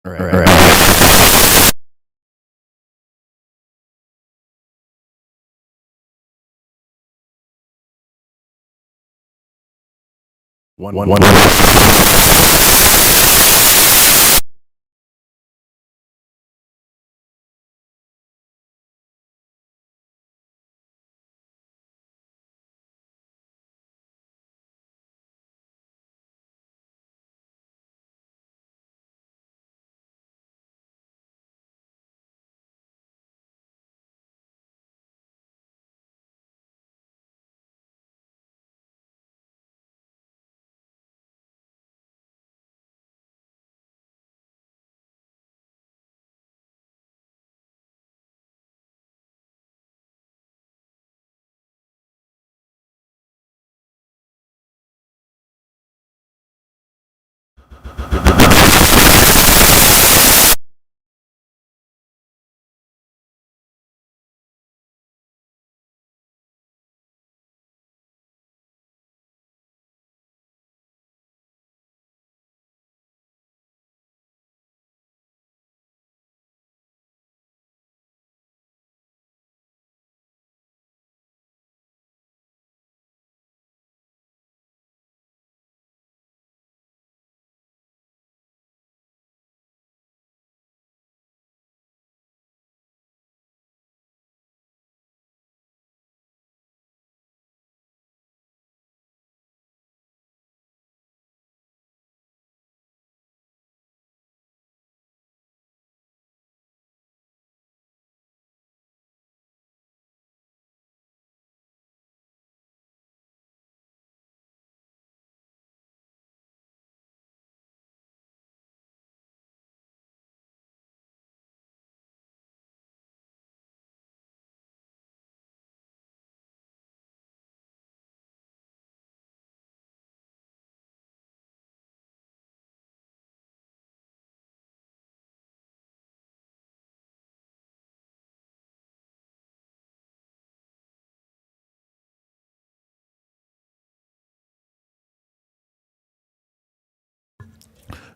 All right. One.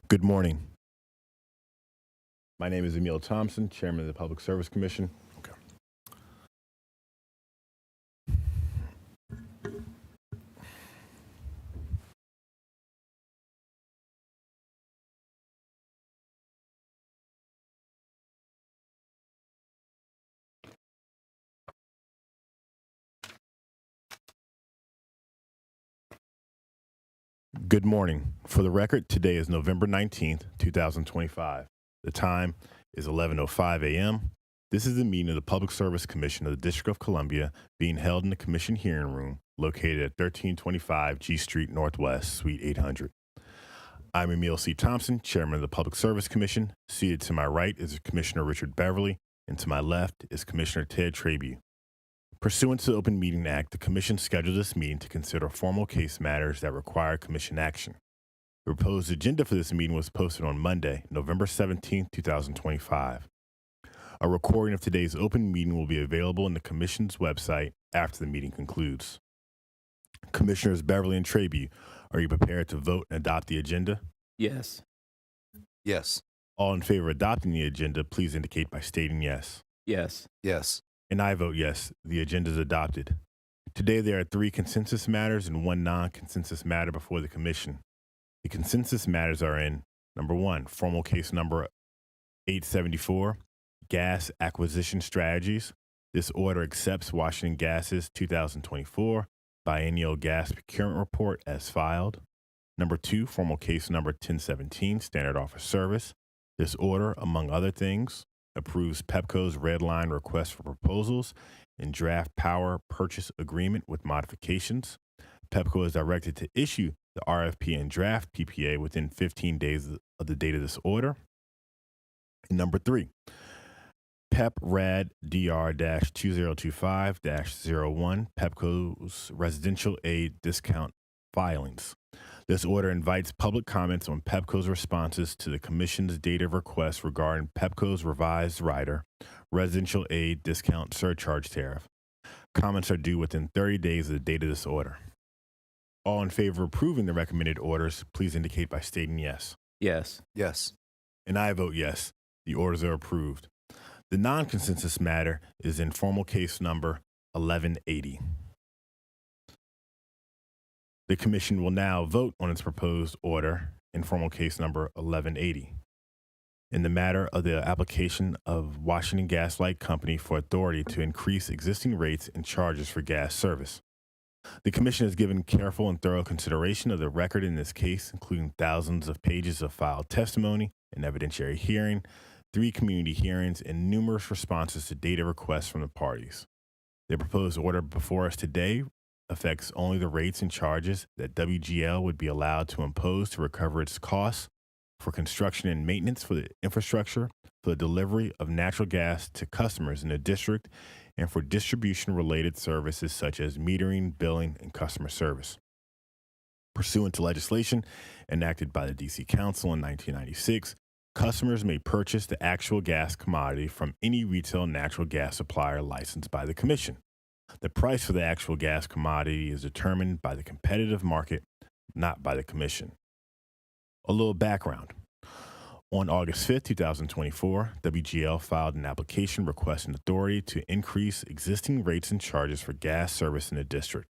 Good morning. My name is Emil Thompson, Chairman of the Public Service Commission. Okay. Good morning. For the record, today is November 19th, 2025. The time is 11:05 a.m. This is the meeting of the Public Service Commission of the District of Columbia being held in the Commission hearing room located at 1325 G Street Northwest, Suite 800. I'm Emil C. Thompson, Chairman of the Public Service Commission. Seated to my right is Commissioner Richard Beverly, and to my left is Commissioner Ted Traby. Pursuant to the Open Meeting Act, the Commission scheduled this meeting to consider formal case matters that require Commission action. The proposed agenda for this meeting was posted on Monday, November 17, 2025. A recording of today's open meeting will be available on the Commission's website after the meeting concludes. Commissioners Beverly and Traby, are you prepared to vote and adopt the agenda? Yes. Yes. All in favor of adopting the agenda, please indicate by stating yes. Yes. Yes. And I vote yes. The agenda is adopted. Today, there are 3 consensus matters and 1 non-consensus matter before the Commission. The consensus matters are in number 1, formal case number 874, gas acquisition strategies. This order accepts Washington Gas's 2024 biennial gas procurement report as filed. Number 2, formal case number 1017, standard offer service. This order, among other things, approves Pepco's red line request for proposals and draft power purchase agreement with modifications. Pepco is directed to issue the RFP and draft PPA within 15 days of the date of this order. And number 3, PEP RAD DR-2025-01, Pepco's residential aid discount filings. This order invites public comments on Pepco's responses to the Commission's date of request regarding Pepco's revised rider, residential aid discount surcharge tariff. Comments are due within 30 days of the date of this order. All in favor of approving the recommended orders, please indicate by stating yes. Yes. Yes. And I vote yes. The orders are approved. The non-consensus matter is informal case number 1180. The commission will now vote on its proposed order, informal case number 1180. In the matter of the application of Washington Gas Light Company for authority to increase existing rates and charges for gas service. The commission has given careful and thorough consideration of the record in this case, including thousands of pages of filed testimony, an evidentiary hearing, 3 community hearings, and numerous responses to data requests from the parties. The proposed order before us today affects only the rates and charges that WGL would be allowed to impose to recover its costs for construction and maintenance for the infrastructure, for the delivery of natural gas to customers in the district, and for distribution-related services such as metering, billing, and customer service. Pursuant to legislation enacted by the D.C. Council in 1996, customers may purchase the actual gas commodity from any retail natural gas supplier licensed by the Commission. The price for the actual gas commodity is determined by the competitive market, not by the Commission. A little background. On August 5, 2024, WGL filed an application requesting authority to increase existing rates and charges for gas service in the district.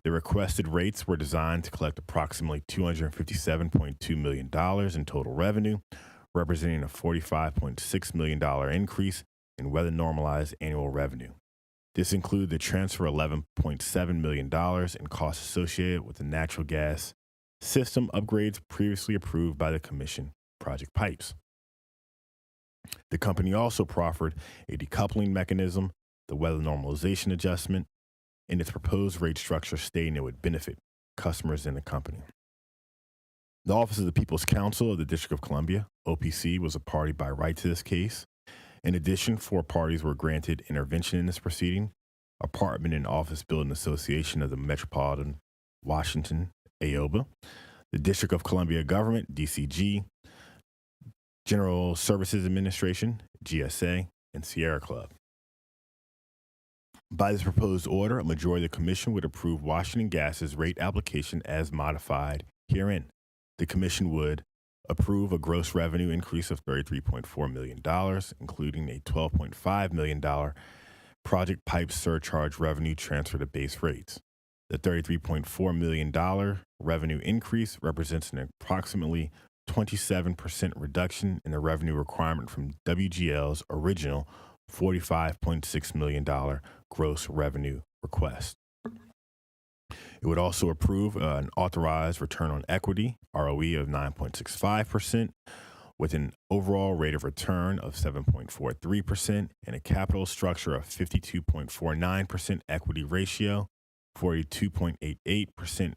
The requested rates were designed to collect approximately $257.2 million in total revenue, representing a $45.6 million increase in weather-normalized annual revenue. This included the transfer of $11.7 million in costs associated with the natural gas system upgrades previously approved by the Commission, Project Pipes. The company also proffered a decoupling mechanism, the weather normalization adjustment, in its proposed rate structure, stating it would benefit customers in the company. The Office of the People's Counsel of the District of Columbia, OPC, was a party by right to this case. In addition, 4 parties were granted intervention in this proceeding: Apartment and Office Building Association of the Metropolitan Washington, AOBA, the District of Columbia Government, DCG, General Services Administration, GSA, and Sierra Club. By this proposed order, a majority of the Commission would approve Washington Gas's rate application as modified herein. The Commission would approve a gross revenue increase of $33.4 million, including a $12.5 million Project Pipe surcharge revenue transfer to base rates. The $33.4 million revenue increase represents an approximately 27% reduction in the revenue requirement from WGL's original $45.6 million gross revenue request. It would also approve an authorized return on equity, ROE, of 9.65%, with an overall rate of return of 7.43% and a capital structure of 52.49% equity ratio, 42.88%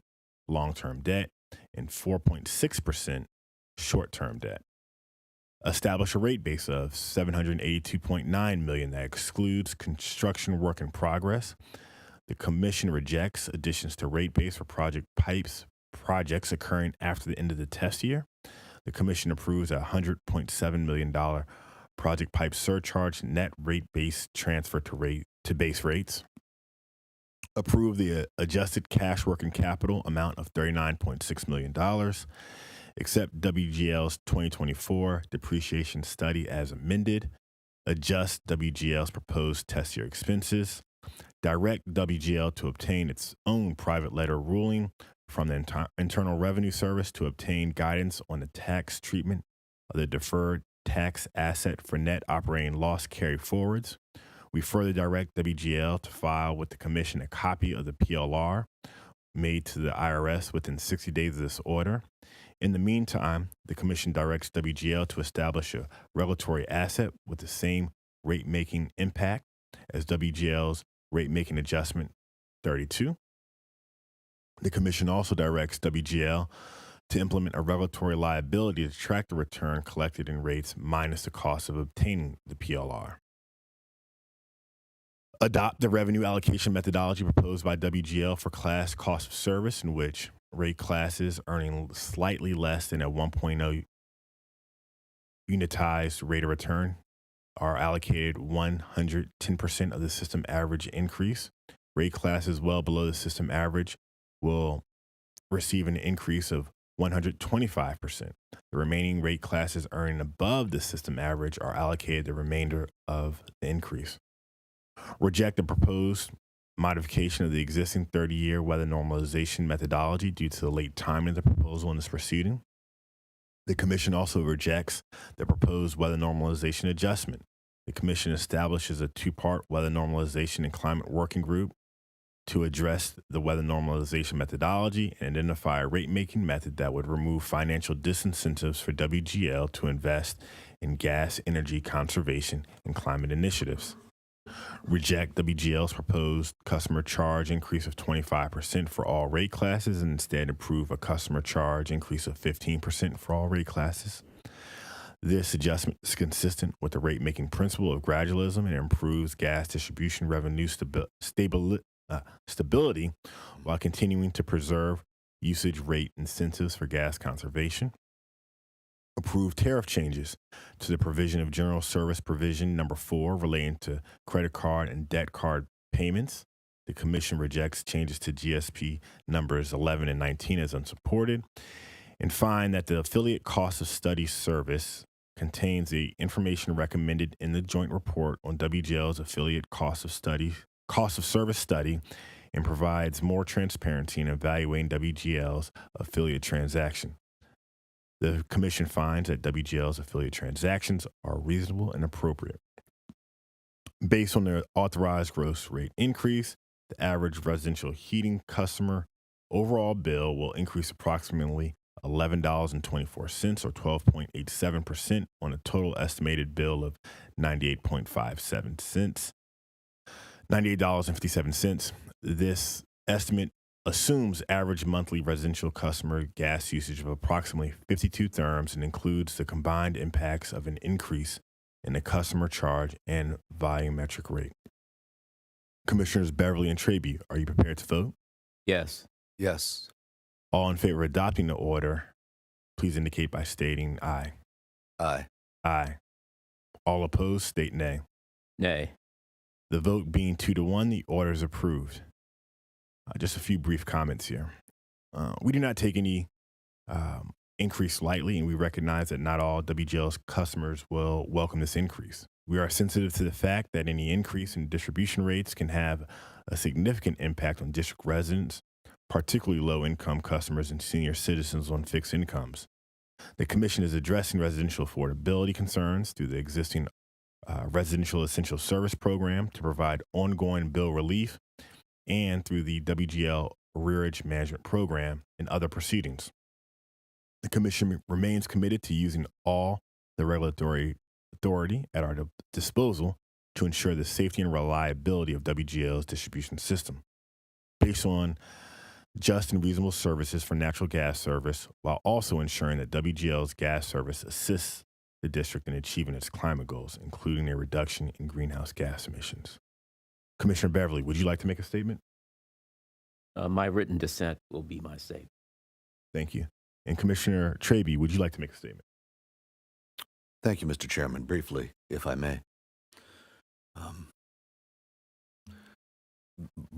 long-term debt, and 4.6% short-term debt. Establish a rate base of $782.9 million that excludes construction work in progress. The Commission rejects additions to rate base for Project Pipes projects occurring after the end of the test year. The Commission approves a $100.7 million Project Pipe surcharge net rate base transfer to base rates. Approve the adjusted cash working capital amount of $39.6 million. Accept WGL's 2024 depreciation study as amended. Adjust WGL's proposed test year expenses. Direct WGL to obtain its own private letter ruling from the Internal Revenue Service to obtain guidance on the tax treatment of the deferred tax asset for net operating loss carry forwards. We further direct WGL to file with the Commission a copy of the PLR made to the IRS within 60 days of this order. In the meantime, the Commission directs WGL to establish a regulatory asset with the same rate-making impact as WGL's rate-making adjustment 32. The Commission also directs WGL to implement a regulatory liability to track the return collected in rates minus the cost of obtaining the PLR. Adopt the revenue allocation methodology proposed by WGL for class cost of service, in which rate classes earning slightly less than a 1.0 unitized rate of return are allocated 110% of the system average increase. Rate classes well below the system average will receive an increase of 125%. The remaining rate classes earning above the system average are allocated the remainder of the increase. Reject the proposed modification of the existing 30-year weather normalization methodology due to the late timing of the proposal in this proceeding. The Commission also rejects the proposed weather normalization adjustment. The Commission establishes a two-part weather normalization and climate working group to address the weather normalization methodology and identify a rate-making method that would remove financial disincentives for WGL to invest in gas, energy conservation, and climate initiatives. Reject WGL's proposed customer charge increase of 25% for all rate classes and instead approve a customer charge increase of 15% for all rate classes. This adjustment is consistent with the rate-making principle of gradualism and improves gas distribution revenue stability while continuing to preserve usage rate incentives for gas conservation. Approve tariff changes to the provision of General Service Provision Number 4 relating to credit card and debt card payments. The Commission rejects changes to GSP numbers 11 and 19 as unsupported and find that the affiliate cost of study service contains the information recommended in the joint report on WGL's affiliate cost of service study and provides more transparency in evaluating WGL's affiliate transaction. The Commission finds that WGL's affiliate transactions are reasonable and appropriate. Based on their authorized gross rate increase, the average residential heating customer overall bill will increase approximately $11.24 or 12.87% on a total estimated bill of $98.57. This estimate assumes average monthly residential customer gas usage of approximately 52 therms and includes the combined impacts of an increase in the customer charge and volumetric rate. Commissioners Beverly and Traby, are you prepared to vote? Yes. Yes. All in favor of adopting the order, please indicate by stating aye. Aye. Aye. All opposed, state nay. Nay. The vote being 2-1, the order is approved. Just a few brief comments here. We do not take any increase lightly, and we recognize that not all WGL's customers will welcome this increase. We are sensitive to the fact that any increase in distribution rates can have a significant impact on district residents, particularly low-income customers and senior citizens on fixed incomes. The Commission is addressing residential affordability concerns through the existing Residential Essential Service Program to provide ongoing bill relief and through the WGL Arrearage Management Program and other proceedings. The Commission remains committed to using all the regulatory authority at our disposal to ensure the safety and reliability of WGL's distribution system, based on just and reasonable services for natural gas service, while also ensuring that WGL's gas service assists the district in achieving its climate goals, including a reduction in greenhouse gas emissions. Commissioner Beverly, would you like to make a statement? My written dissent will be my statement. Thank you. And Commissioner Traby, would you like to make a statement? Thank you, Mr. Chairman. Briefly, if I may.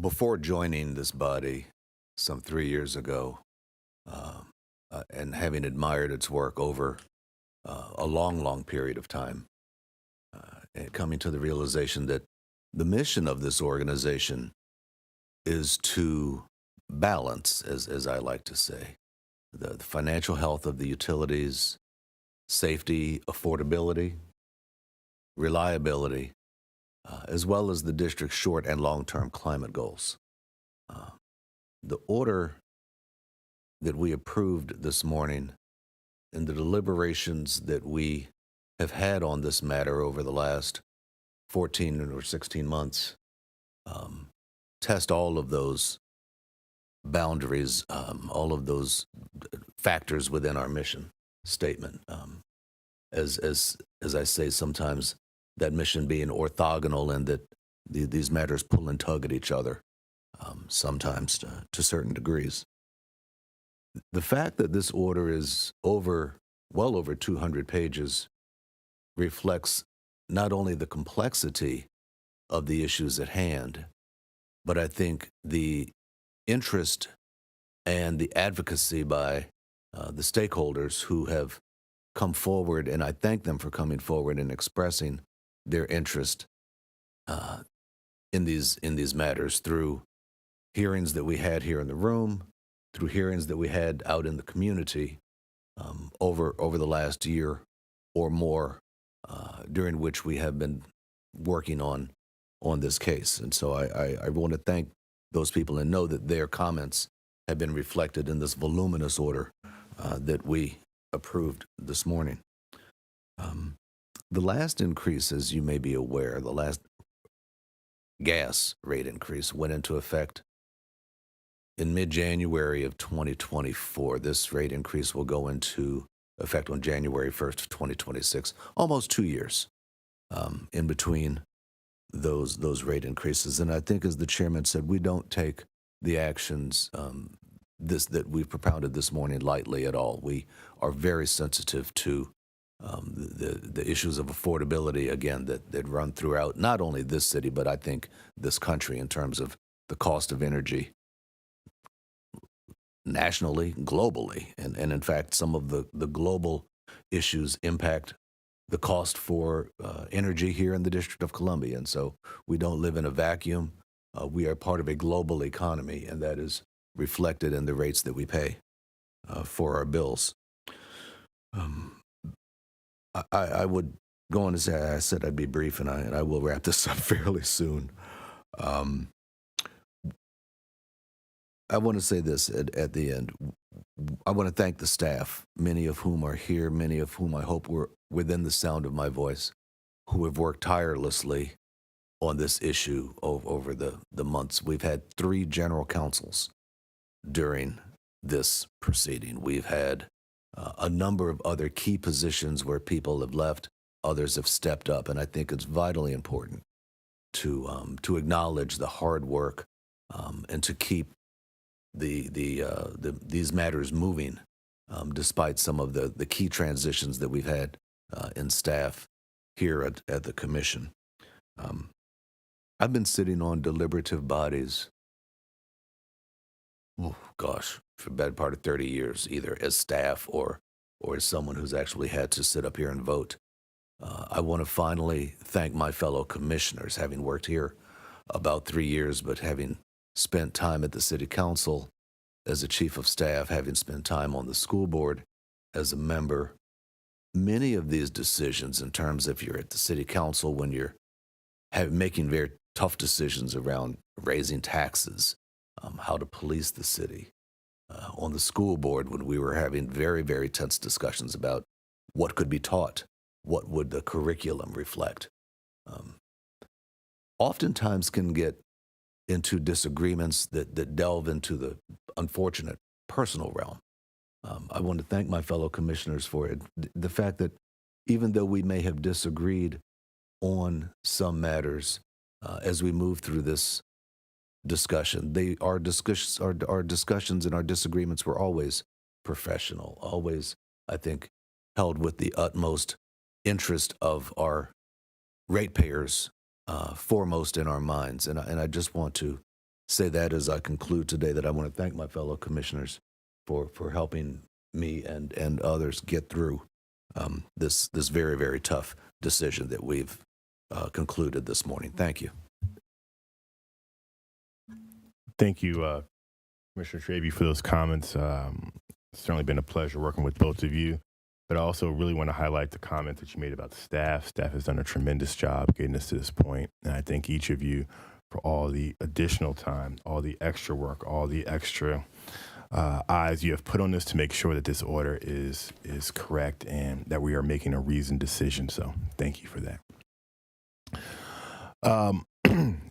Before joining this body some 3 years ago, and having admired its work over a long period of time, and coming to the realization that the mission of this organization is to balance, as I like to say, the financial health of the utilities, safety, affordability, reliability, as well as the district's short and long-term climate goals. The order that we approved this morning and the deliberations that we have had on this matter over the last 14 or 16 months test all of those boundaries, all of those factors within our mission statement. As I say sometimes, that mission being orthogonal and that these matters pull and tug at each other, sometimes to certain degrees. The fact that this order is well over 200 pages reflects not only the complexity of the issues at hand, but I think the interest and the advocacy by the stakeholders who have come forward, and I thank them for coming forward and expressing their interest uh, in these matters through hearings that we had here in the room, through hearings that we had out in the community over the last year or more, during which we have been working on this case. And so I want to thank those people and know that their comments have been reflected in this voluminous order that we approved this morning. The last increase, as you may be aware, the last gas rate increase went into effect in mid-January of 2024. This rate increase will go into effect on January 1st of 2026, almost 2 years in between those rate increases. And I think, as the chairman said, we don't take the actions that we've propounded this morning lightly at all. We are very sensitive to the issues of affordability, again, that run throughout not only this city, but I think this country, in terms of the cost of energy nationally, globally. And in fact, some of the global issues impact the cost for energy here in the District of Columbia. And so we don't live in a vacuum. We are part of a global economy, and that is reflected in the rates that we pay for our bills. I would go on to say, I said I'd be brief, and I will wrap this up fairly soon. I want to say this at the end. I want to thank the staff, many of whom are here, many of whom I hope were within the sound of my voice, who have worked tirelessly on this issue over the months. We've had 3 general counsels during this proceeding. We've had a number of other key positions where people have left, others have stepped up, and I think it's vitally important to acknowledge the hard work and to keep these matters moving, despite some of the key transitions that we've had in staff here at the commission. I've been sitting on deliberative bodies, for the better part of 30 years, either as staff or as someone who's actually had to sit up here and vote. I want to finally thank my fellow commissioners, having worked here about 3 years, but having spent time at the city council as a chief of staff, having spent time on the school board as a member. Many of these decisions, in terms of, if you're at the city council, when you're making very tough decisions around raising taxes, how to police the city. On the school board, when we were having very, very tense discussions about what could be taught, what would the curriculum reflect, oftentimes can get into disagreements that delve into the unfortunate personal realm. I want to thank my fellow commissioners for it. The fact that even though we may have disagreed on some matters as we move through this discussion, our discussions and our disagreements were always professional, always, I think, held with the utmost interest of our ratepayers foremost in our minds. And I just want to say that as I conclude today, that I want to thank my fellow commissioners for helping me and others get through this very, very tough decision that we've concluded this morning. Thank you. Thank you, Commissioner Trabie, for those comments. It's certainly been a pleasure working with both of you. But I also really want to highlight the comment that you made about the staff. Staff has done a tremendous job getting us to this point. And I thank each of you for all the additional time, all the extra work, all the extra eyes you have put on this to make sure that this order is correct and that we are making a reasoned decision. So thank you for that.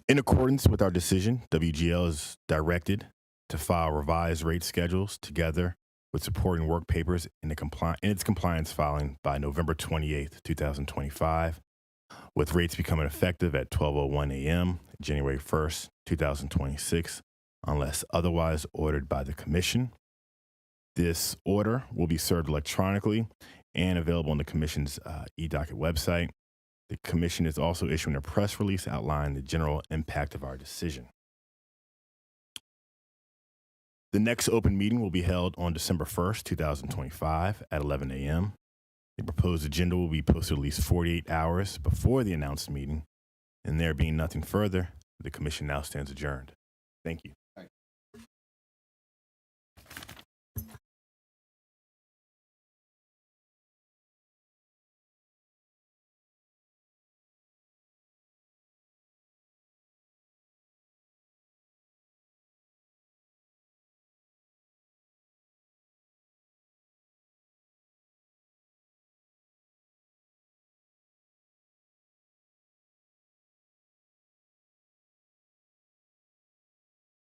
In accordance with our decision, WGL is directed to file revised rate schedules together with supporting work papers in its compliance filing by November 28th, 2025, with rates becoming effective at 12:01 a.m. January 1st, 2026, unless otherwise ordered by the Commission. This order will be served electronically and available on the Commission's eDocket website. The Commission is also issuing a press release outlining the general impact of our decision. The next open meeting will be held on December 1st, 2025 at 11 a.m. The proposed agenda will be posted at least 48 hours before the announced meeting. And there being nothing further, the commission now stands adjourned. Thank you.